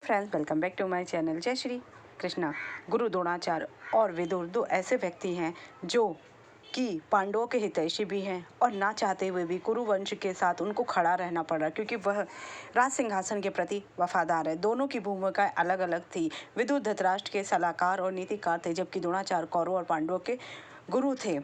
Friends, welcome back to my channel. जय श्री कृष्णा। गुरु द्रोणाचार्य और विदुर दो ऐसे व्यक्ति हैं जो कि पांडवों के हितैषी भी हैं और ना चाहते हुए भी कुरुवंश के साथ उनको खड़ा रहना पड़ा क्योंकि वह राज सिंहासन के प्रति वफादार है। दोनों की भूमिकाएं अलग अलग थी। विदुर धृतराष्ट्र के सलाहकार और नीतिकार थे, जबकि द्रोणाचार्य कौरवों और पांडवों के गुरु थे।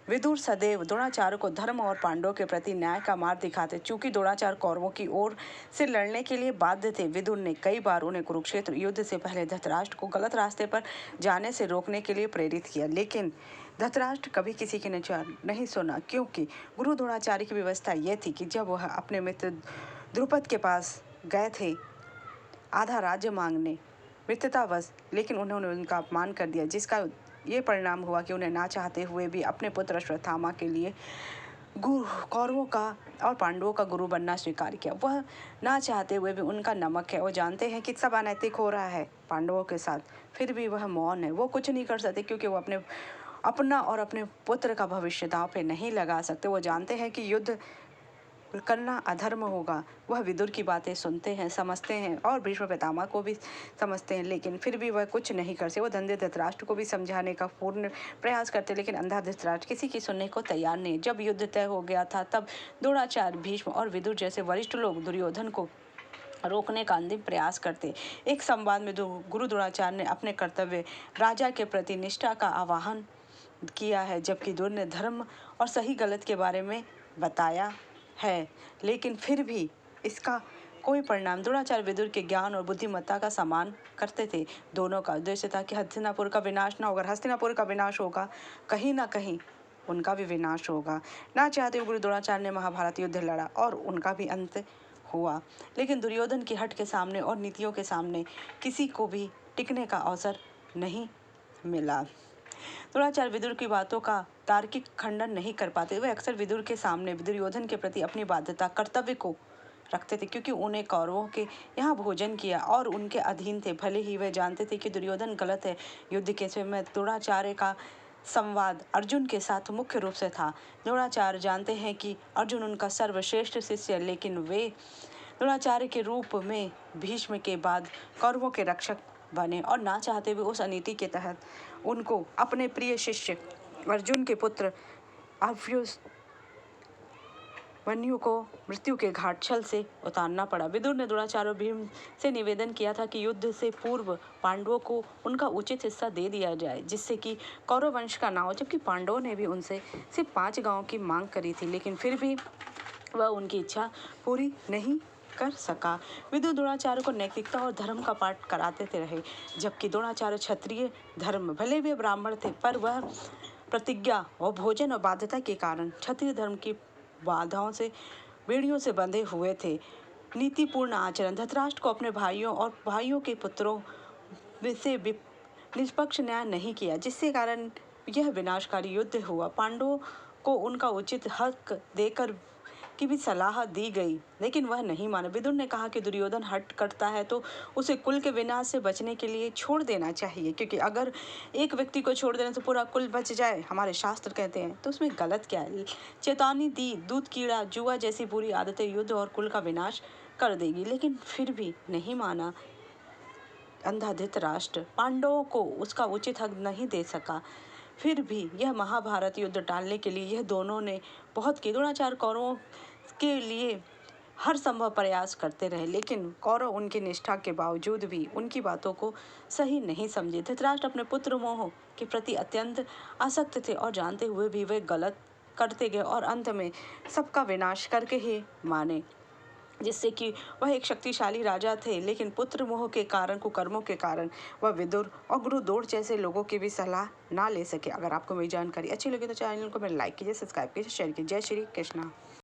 विदुर सदैव द्रोणाचार्य को धर्म और पांडवों के प्रति न्याय का मार्ग दिखाते। चूंकि द्रोणाचार्य कौरवों की ओर से लड़ने के लिए बाध्य थे, विदुर ने कई बार उन्हें कुरुक्षेत्र युद्ध से पहले धृतराष्ट्र को गलत रास्ते पर जाने से रोकने के लिए प्रेरित किया, लेकिन धृतराष्ट्र कभी किसी की नहीं सुना, क्योंकि गुरु द्रोणाचार्य की व्यवस्था यह थी कि जब वह अपने मित्र द्रुपद के पास गए थे आधा राज्य मांगने मित्रतावश, लेकिन उन्होंने उनका अपमान कर दिया, जिसका ये परिणाम हुआ कि उन्हें ना चाहते हुए भी अपने पुत्र अश्वत्थामा के लिए कौरवों का और पांडवों का गुरु बनना स्वीकार किया। वह ना चाहते हुए भी उनका नमक है, वो जानते हैं कि सब अनैतिक हो रहा है पांडवों के साथ, फिर भी वह मौन है। वो कुछ नहीं कर सकते क्योंकि वो अपना और अपने पुत्र का भविष्य दांव पे नहीं लगा सकते। वो जानते हैं कि युद्ध करना अधर्म होगा। वह विदुर की बातें सुनते हैं, समझते हैं और भीष्म पितामह को भी समझते हैं, लेकिन फिर भी वह कुछ नहीं कर सकते। वो धंधे धृतराष्ट्र को भी समझाने का पूर्ण प्रयास करते, लेकिन अंधा धृतराष्ट्र किसी की सुनने को तैयार नहीं। जब युद्ध तय हो गया था, तब द्रोणाचार्य, भीष्म और विदुर जैसे वरिष्ठ लोग दुर्योधन को रोकने का अंतिम प्रयास करते। एक संवाद में गुरु द्रोणाचार्य ने अपने कर्तव्य राजा के प्रति निष्ठा का आह्वान किया है, जबकि दुर्योधन ने धर्म और सही गलत के बारे में बताया है, लेकिन फिर भी इसका कोई परिणाम। द्रोणाचार्य विदुर के ज्ञान और बुद्धिमत्ता का सम्मान करते थे। दोनों का उद्देश्य था कि हस्तिनापुर का विनाश न होगा। हस्तिनापुर का विनाश होगा, कहीं ना कहीं उनका भी विनाश होगा। ना चाहते हुए गुरु द्रोणाचार्य ने महाभारत युद्ध लड़ा और उनका भी अंत हुआ, लेकिन दुर्योधन की हट के सामने और नीतियों के सामने किसी को भी टिकने का अवसर नहीं मिला। द्रोणाचार्य विदुर की बातों का तार्किक खंडन नहीं कर पाते। वे अक्सर विदुर के सामने दुर्योधन के प्रति अपनी बाध्यता कर्तव्य को रखते थे, क्योंकि उन्हें कौरवों के यहाँ भोजन किया और उनके अधीन थे। भले ही वे जानते थे कि दुर्योधन गलत है। युद्ध के समय द्रोणाचार्य का संवाद अर्जुन के साथ मुख्य रूप से था। द्रोणाचार्य जानते हैं कि अर्जुन उनका सर्वश्रेष्ठ शिष्य है, लेकिन वे द्रोणाचार्य के रूप में भीष्म के बाद कौरवों के रक्षक बने और ना चाहते हुए उस अनीति के तहत उनको अपने प्रिय शिष्य अर्जुन के पुत्र अभिमन्यु को मृत्यु के घाट छल से उतारना पड़ा। विदुर ने द्रोणाचार्य और भीम से निवेदन किया था कि युद्ध से पूर्व पांडवों को उनका उचित हिस्सा दे दिया जाए, जिससे कि कौरव वंश का नाम हो, जबकि पांडवों ने भी उनसे सिर्फ 5 गांवों की मांग करी थी, लेकिन फिर भी वह उनकी इच्छा पूरी नहीं कर सका। विदुर द्रोणाचार्य को नैतिकता और धर्म का पाठ कराते रहे, जबकि द्रोणाचार्य क्षत्रिय धर्म, भले वे ब्राह्मण थे, पर वह प्रतिज्ञा और भोजन और बाध्यता के कारण क्षत्रिय धर्म की बाधाओं से बेड़ियों से बंधे हुए थे। नीतिपूर्ण आचरण। धृतराष्ट्र को अपने भाइयों और भाइयों के पुत्रों से निष्पक्ष न्याय नहीं किया, जिसके कारण यह विनाशकारी युद्ध हुआ। पांडवों को उनका उचित हक देकर की भी सलाह दी गई, लेकिन वह नहीं माना। विदुर ने कहा कि दुर्योधन हट करता है तो उसे कुल के विनाश से बचने के लिए छोड़ देना चाहिए, क्योंकि अगर एक व्यक्ति को छोड़ देने से पूरा कुल बच जाए, हमारे शास्त्र कहते हैं, तो उसमें गलत क्या है। चेतावनी दी, दूध कीड़ा जुआ जैसी बुरी आदतें युद्ध और कुल का विनाश कर देगी, लेकिन फिर भी नहीं माना। अंधा धृतराष्ट्र पांडवों को उसका उचित हक नहीं दे सका। फिर भी यह महाभारत युद्ध टालने के लिए यह दोनों ने बहुत की। द्रोणाचार्य कौरवों के लिए हर संभव प्रयास करते रहे, लेकिन कौरव उनकी निष्ठा के बावजूद भी उनकी बातों को सही नहीं समझे। धृतराष्ट्र अपने पुत्र मोह के प्रति अत्यंत आसक्त थे और जानते हुए भी वे गलत करते गए और अंत में सबका विनाश करके ही माने, जिससे कि वह एक शक्तिशाली राजा थे, लेकिन पुत्र मोह के कारण, कुकर्मों के कारण वह विदुर और गुरु द्रोण जैसे लोगों की भी सलाह ना ले सके। अगर आपको मेरी जानकारी अच्छी लगी तो चैनल को मेरे लाइक कीजिए, सब्सक्राइब कीजिए, शेयर कीजिए। जय श्री कृष्णा।